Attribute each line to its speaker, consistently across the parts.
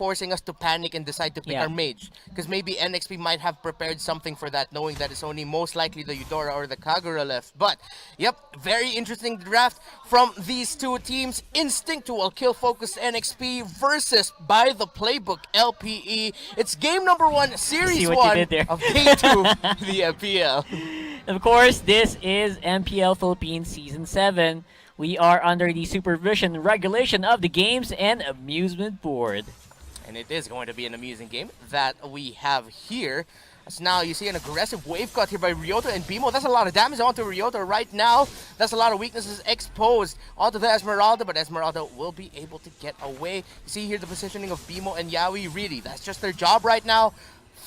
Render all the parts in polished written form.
Speaker 1: forcing us to panic and decide to pick
Speaker 2: Yeah.
Speaker 1: our mage. Because maybe NXP might have prepared something for that, knowing that it's only most likely the Eudora or the Kagura left. But, yep, very interesting draft from these two teams. Instinctual kill-focused NXP versus, by the playbook, LPE. It's game number 1,
Speaker 2: See
Speaker 1: series
Speaker 2: what you
Speaker 1: 1
Speaker 2: did there.
Speaker 1: of day 2, the MPL.
Speaker 2: Of course, this is MPL Philippines Season 7. We are under the supervision and regulation of the Games and Amusement Board.
Speaker 1: And it is going to be an amusing game that we have here. As now you see an aggressive wave cut here by Ryota and BMO. That's a lot of damage onto Ryota right now. That's a lot of weaknesses exposed onto the Esmeralda, but Esmeralda will be able to get away. You see here the positioning of BMO and Yaoi. Really, that's just their job right now.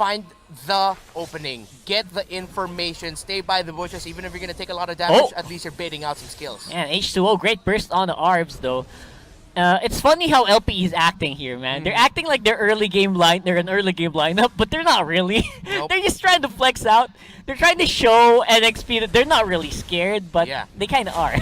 Speaker 1: Find the opening, get the information, stay by the bushes. Even if you're going to take a lot of damage, at least you're baiting out some skills.
Speaker 2: And H2O, great burst on the Arbs though. It's funny how LPE is acting here, man. They're acting like they're an early game lineup, but they're not really.
Speaker 1: Nope.
Speaker 2: They're just trying to flex out. They're trying to show NXP that they're not really scared, but
Speaker 1: Yeah.
Speaker 2: they kind of are.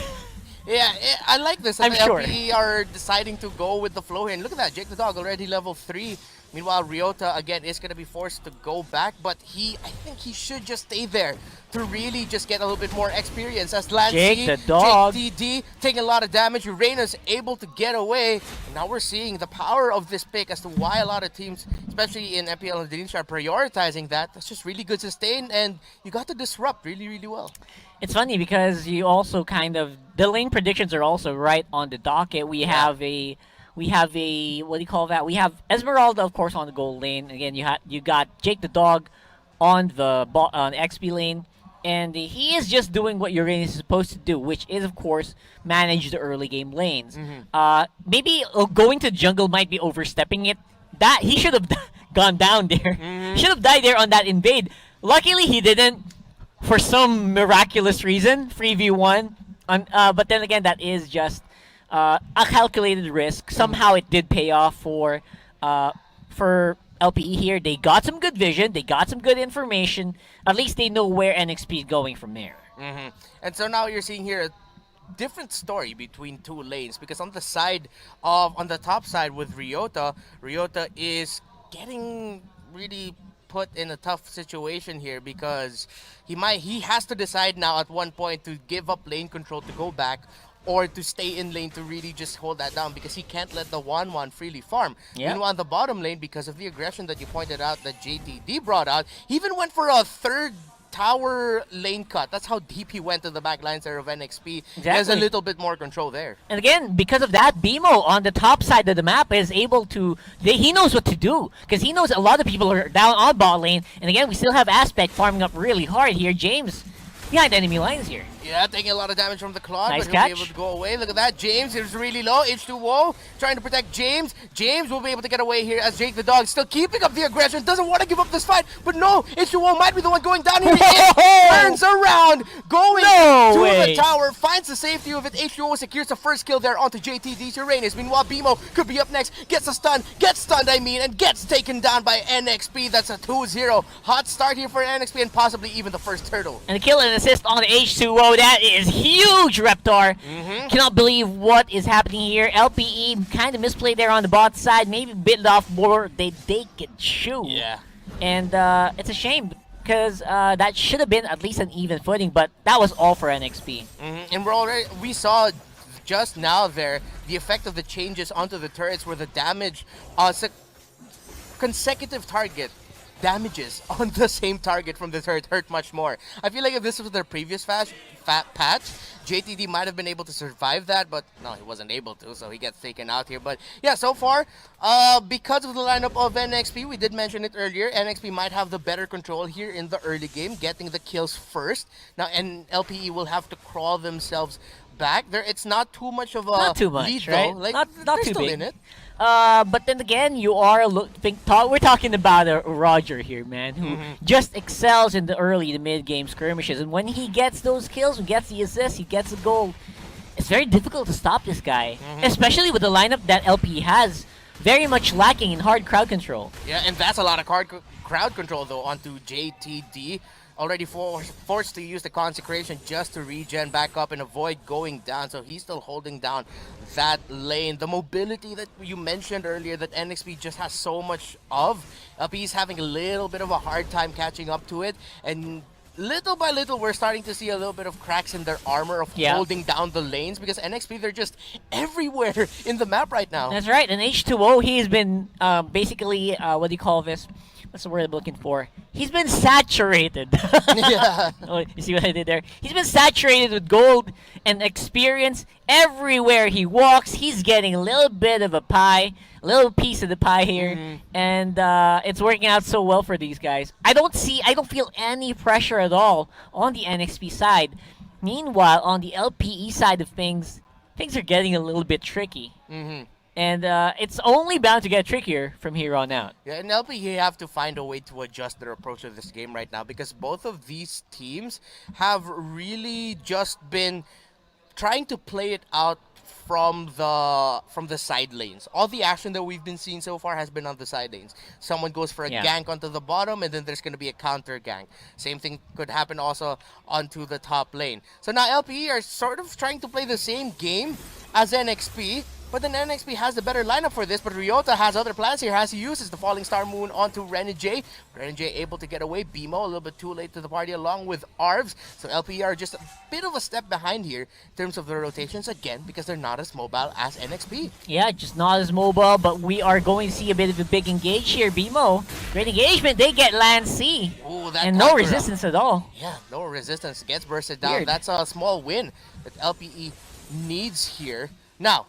Speaker 1: Yeah, I like this.
Speaker 2: I'm
Speaker 1: the
Speaker 2: sure.
Speaker 1: LPE are deciding to go with the flow here. And look at that, Jake the Dog already level 3. Meanwhile, Ryota, again, is going to be forced to go back. But I think he should just stay there to really just get a little bit more experience. As Lancy,
Speaker 2: Jake the Dog.
Speaker 1: JTD taking a lot of damage. Uranus able to get away. And now we're seeing the power of this pick as to why a lot of teams, especially in MPL and Indonesia, are prioritizing that. That's just really good sustain. And you got to disrupt really, really well.
Speaker 2: It's funny because you also the lane predictions are also right on the docket. We have a what do you call that? We have Esmeralda, of course, on the gold lane. Again, you got Jake the Dog on the XP lane, and he is just doing what Uranus is supposed to do, which is, of course, manage the early game lanes. Maybe going to jungle might be overstepping it. That he should have gone down there. Should have died there on that invade. Luckily, he didn't. For some miraculous reason, 3v1. But then again, that is just a calculated risk. Somehow it did pay off for LPE here. They got some good vision. They got some good information. At least they know where NXP is going from there.
Speaker 1: And so now you're seeing here a different story between two lanes, because on the top side with Ryota is getting really put in a tough situation here, because he has to decide now at one point to give up lane control to go back, or to stay in lane to really just hold that down, because he can't let the 1-1 freely farm.
Speaker 2: Yeah.
Speaker 1: Meanwhile, on the bottom lane, because of the aggression that you pointed out that JTD brought out, he even went for a third tower lane cut. That's how deep he went to the back lines there of NXP. He has a little bit more control there.
Speaker 2: And again, because of that, BMO on the top side of the map is able to... he knows what to do, because he knows a lot of people are down on bot lane. And again, we still have Aspect farming up really hard here. James behind enemy lines here.
Speaker 1: Yeah, taking a lot of damage from the Claude,
Speaker 2: Nice
Speaker 1: but he'll
Speaker 2: catch.
Speaker 1: be able to go away. Look at that. James is really low. H2O trying to protect James. James will be able to get away here as Jake the Dog still keeping up the aggression. Doesn't want to give up this fight, but no, H2O might be the one going down here. It turns around, going to the tower, finds the safety of it. H2O secures the first kill there onto JTD's Uranus. Meanwhile, BMO could be up next, gets a stun, and gets taken down by NXP. That's a 2-0. Hot start here for NXP and possibly even the first turtle.
Speaker 2: And a kill and assist on H2O. That is huge, Reptar. Cannot believe what is happening here. LPE kind of misplayed there on the bot side. Maybe bit off more they can chew.
Speaker 1: Yeah.
Speaker 2: And it's a shame, because that should have been at least an even footing, but that was all for NXP.
Speaker 1: And we saw just now there the effect of the changes onto the turrets, where the damage, consecutive target damages on the same target from the turret hurt much more. I feel like if this was their previous patch, JTD might have been able to survive that, but no, he wasn't able to, so he gets taken out here. But yeah, so far, because of the lineup of NXP, we did mention it earlier, NXP might have the better control here in the early game, getting the kills first. Now, and LPE will have to crawl themselves back. It's not too much of a
Speaker 2: Not too much,
Speaker 1: lead,
Speaker 2: right?
Speaker 1: though. Like,
Speaker 2: Not
Speaker 1: they're
Speaker 2: too
Speaker 1: still
Speaker 2: big.
Speaker 1: in it.
Speaker 2: But then again, we're talking about a Roger here, man, who just excels in the early to mid-game skirmishes. And when he gets those kills, he gets the assists, he gets the goal, it's very difficult to stop this guy, especially with the lineup that LP has. Very much lacking in hard crowd control.
Speaker 1: Yeah, and that's a lot of crowd control, though, onto JTD. already forced to use the consecration just to regen back up and avoid going down. So he's still holding down that lane. The mobility that you mentioned earlier that NXP just has so much of, LP's having a little bit of a hard time catching up to it. And little by little, we're starting to see a little bit of cracks in their armor of holding down the lanes because NXP, they're just everywhere in the map right now.
Speaker 2: That's right. And H2O, he's been basically, what do you call this? What's the word I'm looking for? He's been saturated.
Speaker 1: Yeah.
Speaker 2: Oh, you see what I did there? He's been saturated with gold and experience. Everywhere he walks, he's getting a little bit of a pie, a little piece of the pie here, and it's working out so well for these guys. I don't feel any pressure at all on the NXP side. Meanwhile, on the LPE side of things are getting a little bit tricky. And it's only bound to get trickier from here on out.
Speaker 1: Yeah, and LPE have to find a way to adjust their approach to this game right now because both of these teams have really just been trying to play it out from the side lanes. All the action that we've been seeing so far has been on the side lanes. Someone goes for a gank onto the bottom, and then there's going to be a counter gank. Same thing could happen also onto the top lane. So now LPE are sort of trying to play the same game as NXP, but then NXP has the better lineup for this, but Ryota has other plans here as he uses the Falling Star Moon onto Renijay. Renijay able to get away. BMO a little bit too late to the party along with Arvs. So LPE are just a bit of a step behind here in terms of the rotations again because they're not as mobile as NXP.
Speaker 2: Yeah, just not as mobile, but we are going to see a bit of a big engage here. BMO, great engagement. They get land C.
Speaker 1: Ooh, that
Speaker 2: and no resistance at all.
Speaker 1: Yeah, no resistance. Gets bursted down.
Speaker 2: Weird.
Speaker 1: That's a small win that LPE needs here. Now,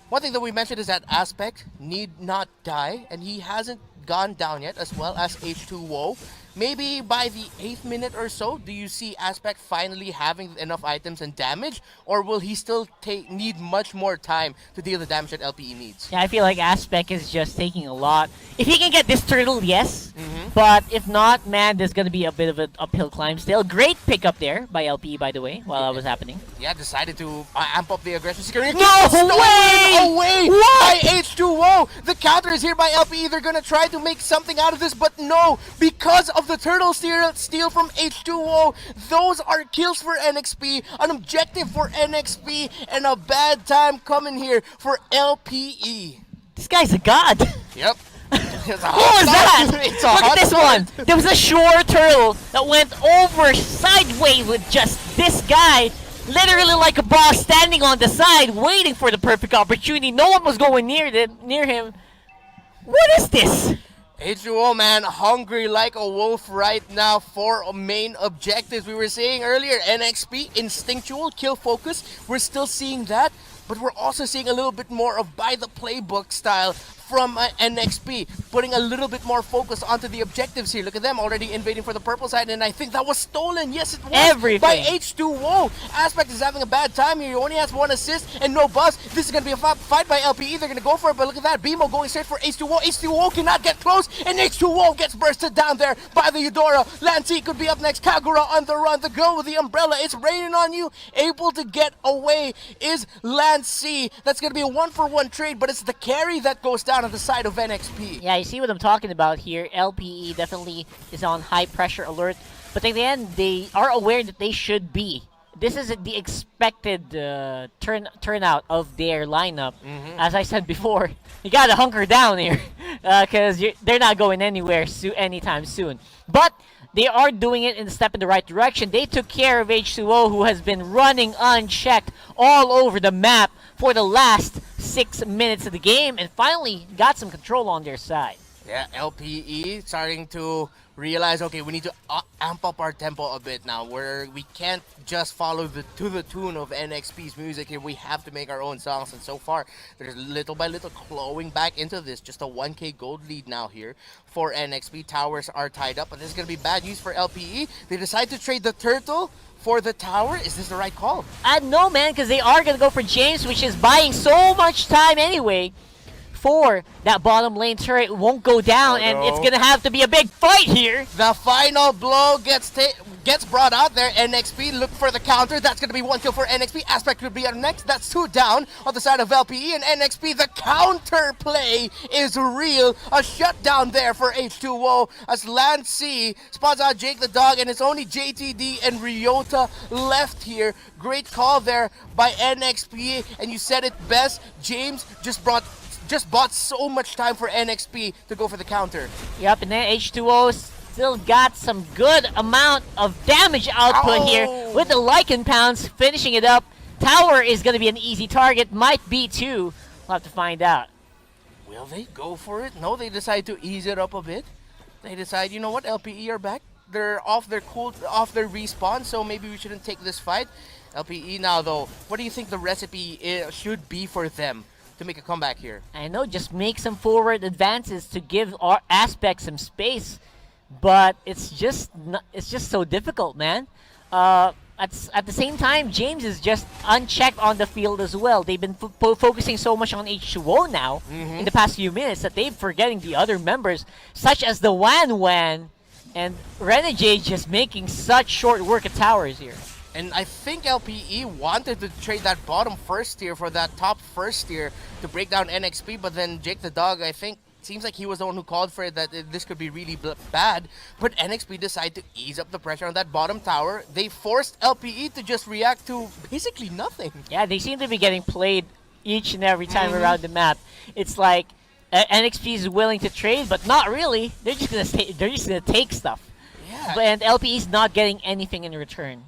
Speaker 1: one thing that we mentioned is that Aspect need not die, and he hasn't gone down yet, as well as H2O. Maybe by the 8th minute or so, do you see Aspect finally having enough items and damage, or will he still need much more time to deal the damage that LPE needs?
Speaker 2: Yeah, I feel like Aspect is just taking a lot. If he can get this turtle, yes. But if not, man, there's going to be a bit of an uphill climb still. Great pickup there by LPE, by the way, while that was happening.
Speaker 1: Yeah, decided to amp up the aggression. Security.
Speaker 2: No way!
Speaker 1: Away by H2O. The counter is here by LPE. They're going to try to make something out of this, but no, because of the turtle steal from H2O, those are kills for NXP, an objective for NXP, and a bad time coming here for LPE.
Speaker 2: This guy's a god.
Speaker 1: Yep.
Speaker 2: What was that? Look at this one. There was a shore turtle that went over sideways with just this guy, literally like a boss standing on the side, waiting for the perfect opportunity. No one was going near him. What is this?
Speaker 1: H2O, man, hungry like a wolf right now for main objectives. We were saying earlier, NXP, instinctual, kill focus. We're still seeing that, but we're also seeing a little bit more of by the playbook style from NXP, putting a little bit more focus onto the objectives here. Look at them already invading for the purple side, and I think that was stolen. Yes, it was.
Speaker 2: Everything.
Speaker 1: By H2O. Aspect is having a bad time here. He only has 1 assist and no buzz. This is going to be a fight by LPE. They're going to go for it, but look at that. BMO going straight for H2O. H2O cannot get close, and H2O gets bursted down there by the Eudora. Lancy could be up next. Kagura on the run. The girl with the umbrella. It's raining on you. Able to get away is Lancy. That's going to be a 1-for-1 trade, but it's the carry that goes down on the side of NXP.
Speaker 2: Yeah, you see what I'm talking about here. LPE definitely is on high pressure alert, but in the end, they are aware that they should be. This is the expected turnout of their lineup. As I said before, you gotta hunker down here because they're not going anywhere anytime soon. But they are doing it in a step in the right direction. They took care of H2O, who has been running unchecked all over the map for the last 6 minutes of the game, and finally got some control on their side.
Speaker 1: Yeah, LPE starting to realize, okay, we need to amp up our tempo a bit now. We can't just follow to the tune of NXP's music here. We have to make our own songs, and so far, there's little by little clawing back into this. Just a 1k gold lead now here for NXP. Towers are tied up, but this is going to be bad news for LPE. They decide to trade the turtle for the tower. Is this the right call?
Speaker 2: No, man, because they are going to go for James, which is buying so much time anyway before that bottom lane turret won't go down, and it's gonna have to be a big fight here.
Speaker 1: The final blow gets brought out there. NXP look for the counter. That's going to be 1 kill for NXP. Aspect could be up next. That's 2 down on the side of LPE and NXP. The counter play is real. A shutdown there for H2O as Lance C spots out Jake the Dog, and it's only JTD and Ryota left here. Great call there by NXP, and you said it best. James just bought so much time for NXP to go for the counter.
Speaker 2: Yep, and then H2O still got some good amount of damage output here with the Lycan Pounds finishing it up. Tower is going to be an easy target. Might be too. We'll have to find out.
Speaker 1: Will they go for it? No, they decide to ease it up a bit. They decide, you know what, LPE are back. They're off their respawn, so maybe we shouldn't take this fight. LPE now, though, what do you think the recipe should be for them to make a comeback here?
Speaker 2: I know, just make some forward advances to give our Aspect some space, but it's just so difficult, man. At the same time, James is just unchecked on the field as well. They've been focusing so much on H2O now in the past few minutes that they're forgetting the other members, such as the Wan and Renegade, just making such short work of towers here.
Speaker 1: And I think LPE wanted to trade that bottom first tier for that top first tier to break down NXP, but then Jake the Dog, I think, seems like he was the one who called for it, that this could be really bad. But NXP decided to ease up the pressure on that bottom tower. They forced LPE to just react to basically nothing.
Speaker 2: Yeah, they seem to be getting played each and every time around the map. It's like NXP is willing to trade, but not really. They're just gonna take stuff.
Speaker 1: Yeah.
Speaker 2: And LPE is not getting anything in return.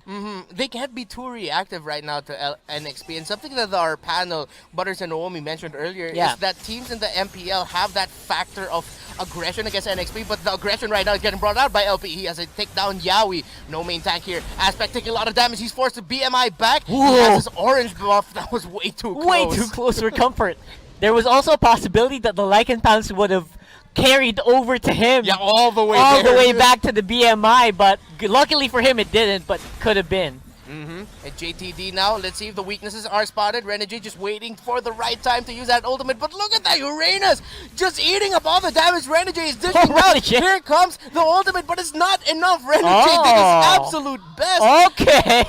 Speaker 1: They can't be too reactive right now to NXP. And something that our panel, Butters and Naomi, mentioned earlier is that teams in the MPL have that factor of aggression against NXP, but the aggression right now is getting brought out by LPE as they take down Yawi. No main tank here. Aspect taking a lot of damage. He's forced to BMI back.
Speaker 2: Whoa.
Speaker 1: He has his orange buff. That was way too close.
Speaker 2: Way too close for comfort. There was also a possibility that the Lycan Pounds would have carried over to him.
Speaker 1: Yeah, all the way
Speaker 2: the way back to the BMI, but luckily for him it didn't, but could have been.
Speaker 1: And JTD now, let's see if the weaknesses are spotted. Renegade just waiting for the right time to use that ultimate, but look at that, Uranus just eating up all the damage. Renegade is dishing out. Here comes the ultimate, but it's not enough. Renegade did his absolute best.
Speaker 2: Okay.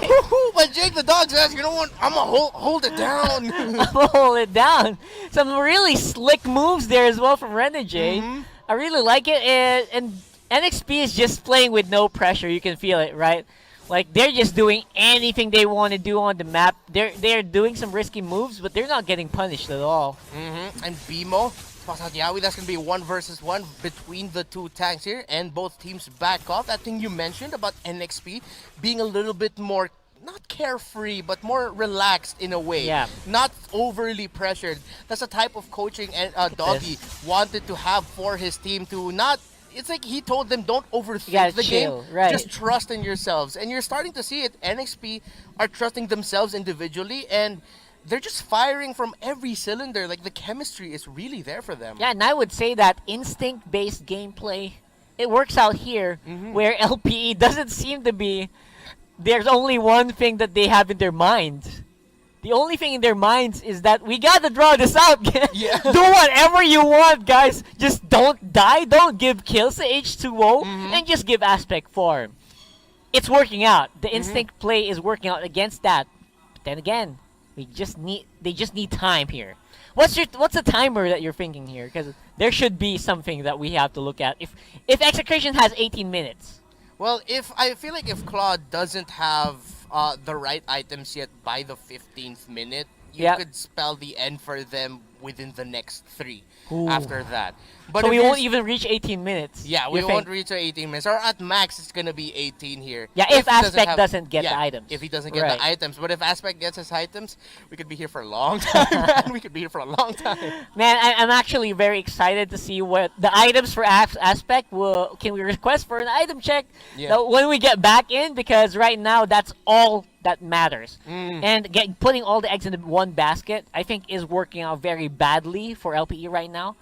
Speaker 1: But Jake the Dog says, you know what, I'm gonna hold it down.
Speaker 2: I'm gonna hold it down. Some really slick moves there as well from Renegade. I really like it, and NXP is just playing with no pressure. You can feel it, right? Like, they're just doing anything they want to do on the map. They're doing some risky moves, but they're not getting punished at all.
Speaker 1: And BMO spots out Yawi. That's going to be 1 versus 1 between the two tanks here, and both teams back off. That thing you mentioned about NXP being a little bit more, not carefree, but more relaxed in a way.
Speaker 2: Yeah.
Speaker 1: Not overly pressured. That's the type of coaching Doggy wanted to have for his team, to not... It's like he told them, don't overthink the
Speaker 2: chill,
Speaker 1: game.
Speaker 2: right.
Speaker 1: Just trust in yourselves. And you're starting to see it. NXP are trusting themselves individually, and they're just firing from every cylinder. Like, the chemistry is really there for them.
Speaker 2: Yeah, and I would say that instinct-based gameplay, it works out here, where LPE doesn't seem to be... There's only one thing that they have in their minds. The only thing in their minds is that we gotta draw this out.
Speaker 1: Yeah.
Speaker 2: Do whatever you want, guys. Just don't die. Don't give kills to H2O, and just give Aspect farm. It's working out. The instinct play is working out against that. But then again, they just need time here. What's the timer that you're thinking here? Because there should be something that we have to look at. If Execration has 18 minutes.
Speaker 1: Well, I feel like if Claude doesn't have the right items yet by the 15th minute, you could spell the end for them within the next 3 after that. But
Speaker 2: so we won't even reach 18 minutes.
Speaker 1: Yeah, we won't reach 18 minutes. Or at max, it's going to be 18 here.
Speaker 2: Yeah, if Aspect doesn't get the items.
Speaker 1: If he doesn't get the items. But if Aspect gets his items, we could be here for a long time, man. We could be here for a long time.
Speaker 2: Man, I'm actually very excited to see what the items for Aspect will... Can we request for an item check when we get back in? Because right now, that's all that matters. And putting all the eggs in one basket, I think, is working out very badly for LPE right now.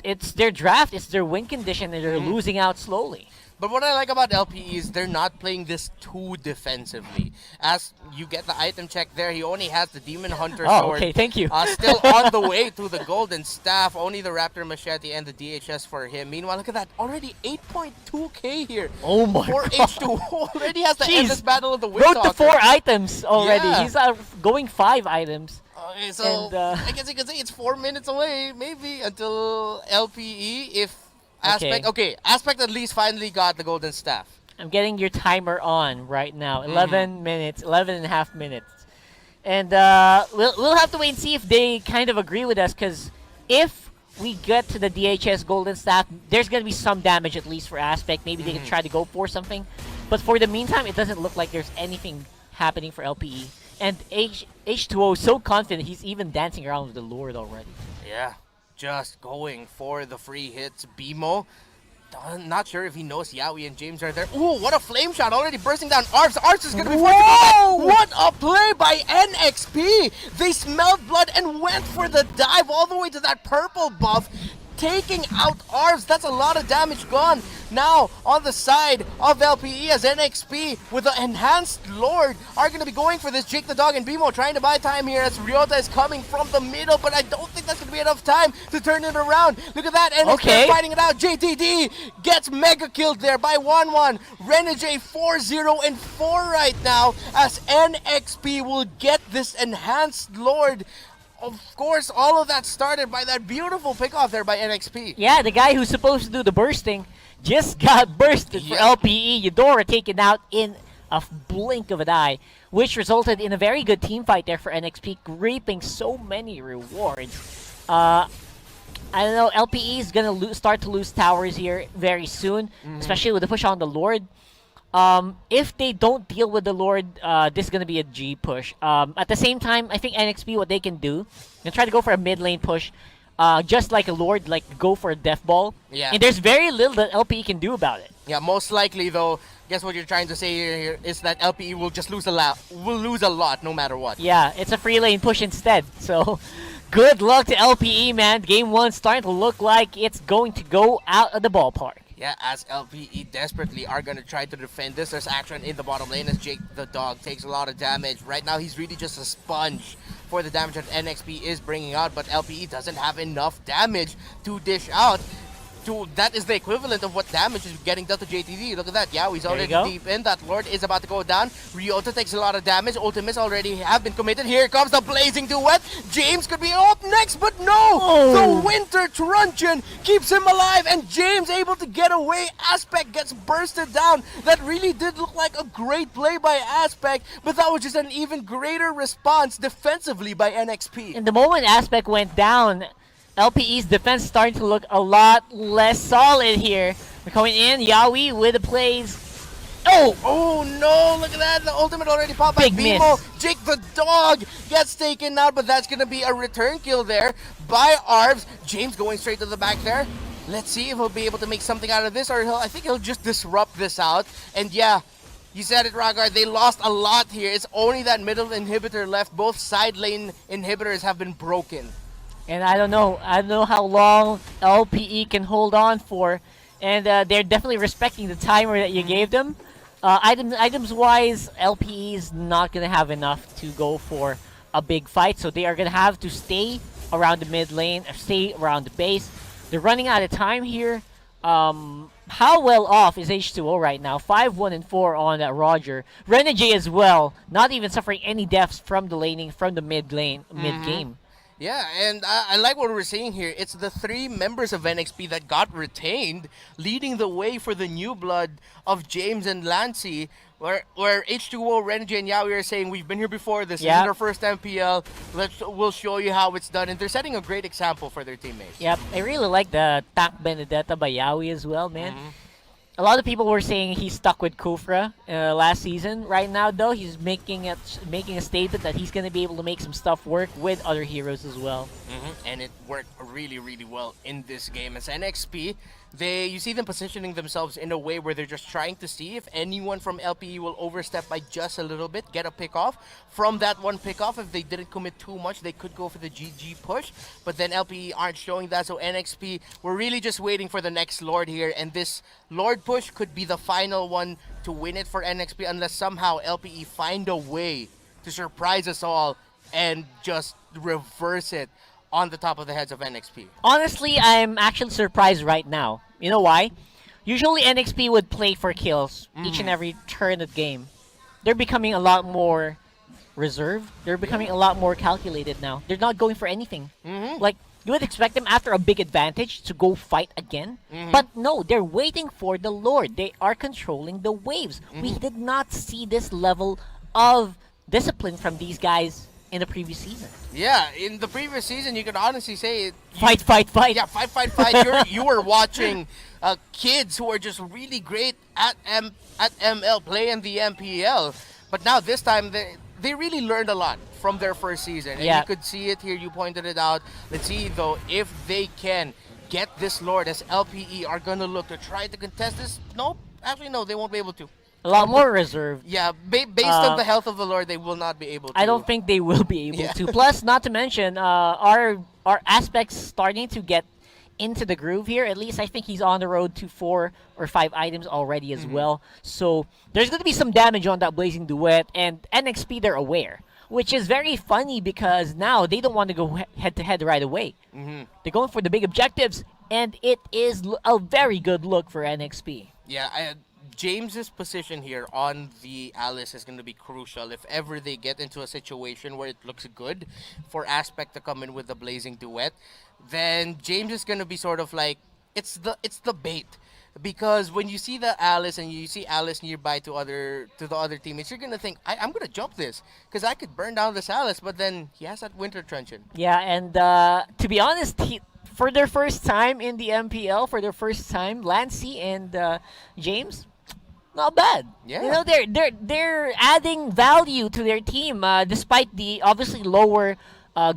Speaker 2: It's their draft, it's their win condition, and they're losing out slowly.
Speaker 1: But what I like about LPE is they're not playing this too defensively. As you get the item check there, he only has the Demon Hunter
Speaker 2: Oh,
Speaker 1: sword.
Speaker 2: okay, thank you.
Speaker 1: Still on the way to the Golden Staff. Only the Raptor Machete and the DHS for him. Meanwhile, look at that. Already 8.2k here.
Speaker 2: Oh my
Speaker 1: For
Speaker 2: god.
Speaker 1: H2 already has the
Speaker 2: Jeez.
Speaker 1: endless battle of the Wind
Speaker 2: Wrote the
Speaker 1: Talker.
Speaker 2: 4 items already.
Speaker 1: Yeah.
Speaker 2: He's going 5 items.
Speaker 1: Okay, so
Speaker 2: And,
Speaker 1: I guess you can say it's 4 minutes away, maybe, until LPE if Aspect. Okay, Aspect at least finally got the Golden Staff.
Speaker 2: I'm getting your timer on right now. 11 minutes, 11 and a half minutes. And we'll have to wait and see if they kind of agree with us, because if we get to the DHS Golden Staff, there's going to be some damage at least for Aspect. Maybe they can try to go for something. But for the meantime, it doesn't look like there's anything happening for LPE. And H2O is so confident he's even dancing around with the Lord already.
Speaker 1: Yeah, just going for the free hits. BMO, not sure if he knows Yaoi and James are there. Ooh, what a flame shot, already bursting down Arps. Arps is going to be forced to go back. What a play by NXP. They smelled blood and went for the dive all the way to that purple buff, taking out Arps. That's a lot of damage gone. Now, on the side of LPE as NXP with the Enhanced Lord are going to be going for this. Jake the Dog and BMO trying to buy time here as Ryota is coming from the middle, but I don't think that's going to be enough time to turn it around. Look at that, NXP is fighting it out. JTD gets mega killed there by 1-1. Renegade 4-0 and 4 right now as NXP will get this Enhanced Lord. Of course, all of that started by that beautiful pickoff there by NXP.
Speaker 2: Yeah, the guy who's supposed to do the bursting just got bursted for LPE. Eudora taken out in a blink of an eye, which resulted in a very good team fight there for NXP, reaping so many rewards. I don't know, LPE is going to start to lose towers here very soon, especially with the push on the Lord. If they don't deal with the Lord, this is going to be a G push. At the same time, I think NXP, what they can do, they'll try to go for a mid lane push, just like a Lord, like go for a Death Ball.
Speaker 1: Yeah.
Speaker 2: And there's very little that LPE can do about it.
Speaker 1: Yeah, most likely though, guess what you're trying to say here is that LPE will just lose a lot no matter what.
Speaker 2: Yeah, it's a free lane push instead. So, good luck to LPE, man. Game 1 starting to look like it's going to go out of the ballpark.
Speaker 1: Yeah, as LPE desperately are going to try to defend this. There's action in the bottom lane as Jake the Dog takes a lot of damage. Right now, he's really just a sponge for the damage that NXP is bringing out, but LPE doesn't have enough damage to dish out. That is the equivalent of what damage is getting done to JTD. Look at that. Yeah, he's already deep in. That Lord is about to go down. Ryota takes a lot of damage. Ultimates already have been committed. Here comes the Blazing Duet. James could be up next, but no! The Winter Truncheon keeps him alive, and James able to get away. Aspect gets bursted down. That really did look like a great play by Aspect, but that was just an even greater response defensively by NXP.
Speaker 2: And the moment Aspect went down, LPE's defense starting to look a lot less solid here. We're coming in, Yaoi with the plays.
Speaker 1: Oh no, look at that. The ultimate already popped by
Speaker 2: Big
Speaker 1: BMO.
Speaker 2: miss.
Speaker 1: Jake the Dog gets taken out, but that's going to be a return kill there by Arbs. James going straight to the back there. Let's see if he'll be able to make something out of this, or I think he'll just disrupt this out. And yeah, you said it, Ragar. They lost a lot here. It's only that middle inhibitor left. Both side lane inhibitors have been broken.
Speaker 2: And I don't know how long LPE can hold on for. And they're definitely respecting the timer that you gave them. Items wise, LPE is not going to have enough to go for a big fight. So they are going to have to stay around the mid lane, or stay around the base. They're running out of time here. How well off is H2O right now? 5-1 and 4 on Roger. Renegade as well, not even suffering any deaths from the laning, from the mid lane, mid game.
Speaker 1: Yeah, and I like what we're seeing here. It's the 3 members of NXP that got retained, leading the way for the new blood of James and Lancey, where H2O, Renegade, and Yaoi are saying, we've been here before, this isn't our first MPL, we'll show you how it's done. And they're setting a great example for their teammates.
Speaker 2: Yep, I really like the Tak Benedetta by Yaoi as well, man. A lot of people were saying he's stuck with Kufra last season. Right now, though, he's making a statement that he's going to be able to make some stuff work with other heroes as well.
Speaker 1: And it worked really, really well in this game as NXP, You see them positioning themselves in a way where they're just trying to see if anyone from LPE will overstep by just a little bit, get a pick off. From that one pick off, if they didn't commit too much, they could go for the GG push. But then LPE aren't showing that, so NXP, we're really just waiting for the next Lord here, and this Lord push could be the final one to win it for NXP unless somehow LPE find a way to surprise us all and just reverse it on the top of the heads of NXP.
Speaker 2: Honestly, I'm actually surprised right now. You know why? Usually NXP would play for kills each and every turn of game. They're becoming a lot more reserved. They're becoming a lot more calculated now. They're not going for anything. Like, you would expect them after a big advantage to go fight again. But no, they're waiting for the Lord. They are controlling the waves. We did not see this level of discipline from these guys in the previous season.
Speaker 1: Yeah, in the previous season, you could honestly say
Speaker 2: Fight, fight, fight.
Speaker 1: yeah, fight. You were watching kids who are just really great at ML play in the MPL, but now this time they really learned a lot from their first season, and
Speaker 2: Yeah.
Speaker 1: you could see it here. You pointed it out. Let's see though if they can get this Lord, as LPE are gonna look to try to contest this. Nope, actually no, they won't be able to.
Speaker 2: A lot more reserved.
Speaker 1: Yeah, based on the health of the Lord, they will not be able to.
Speaker 2: I don't think they will be able
Speaker 1: Yeah.
Speaker 2: to. Plus, not to mention, our aspects starting to get into the groove here. At least I think he's on the road to 4 or 5 items already as well. So there's going to be some damage on that Blazing Duet, and NXP, they're aware. Which is very funny because now they don't want to go head to head right away. They're going for the big objectives, and it is a very good look for NXP.
Speaker 1: Yeah, James's position here on the Alice is going to be crucial if ever they get into a situation where it looks good for Aspect to come in with the Blazing Duet. Then James is going to be sort of like it's the bait, because when you see the Alice and you see Alice nearby to the other teammates, you're going to think I'm going to jump this because I could burn down this Alice, but then he has that Winter Truncheon.
Speaker 2: Yeah, and to be honest, for their first time in the MPL, for their first time, Lancey and James, not bad.
Speaker 1: Yeah.
Speaker 2: You know, they're adding value to their team despite the obviously lower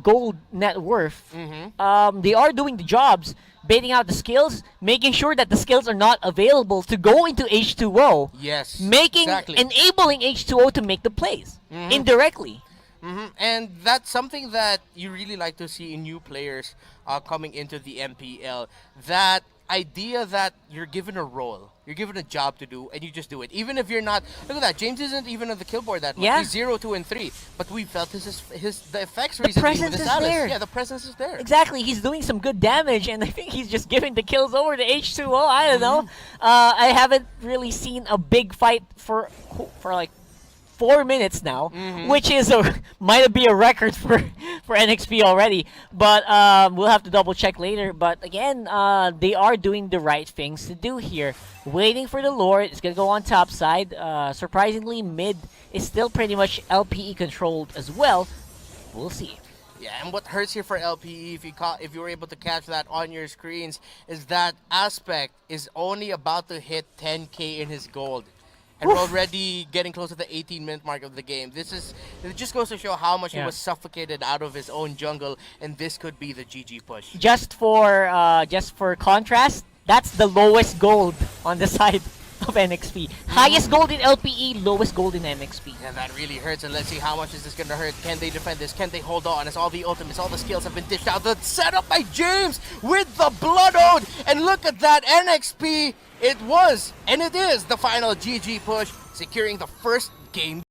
Speaker 2: gold net worth. They are doing the jobs, baiting out the skills, making sure that the skills are not available to go into H2O.
Speaker 1: Yes,
Speaker 2: Enabling H2O to make the plays indirectly.
Speaker 1: And that's something that you really like to see in new players coming into the MPL. That idea that you're given a role, you're given a job to do, and you just do it. Even if you're not, look at that. James isn't even on the kill board that much.
Speaker 2: Yeah.
Speaker 1: He's 0, 2, and 3. But we felt the effects
Speaker 2: The
Speaker 1: recently
Speaker 2: presence
Speaker 1: with this
Speaker 2: is
Speaker 1: Alice.
Speaker 2: there.
Speaker 1: Yeah, the presence is there.
Speaker 2: Exactly, he's doing some good damage, and I think he's just giving the kills over to H2O. I don't know. I haven't really seen a big fight for like 4 minutes now, which is might be a record for NXP already. But we'll have to double check later. But again, they are doing the right things to do here. Waiting for the Lord. It's gonna go on top side. Surprisingly, mid is still pretty much LPE controlled as well. We'll see.
Speaker 1: Yeah, and what hurts here for LPE, if you were able to catch that on your screens, is that Aspect is only about to hit 10K in his gold. And we're already getting close to the 18-minute mark of the game. It just goes to show how much he
Speaker 2: Yeah.
Speaker 1: was suffocated out of his own jungle, and this could be the GG push.
Speaker 2: Just for contrast, that's the lowest gold on the side of NXP. Highest gold in LPE, lowest gold in NXP.
Speaker 1: And that really hurts, and let's see how much is this going to hurt. Can they defend this? Can they hold on? As all the ultimates, all the skills have been dished out. The setup by James with the Blood Ode, and look at that, NXP, it was, and it is, the final GG push, securing the first game.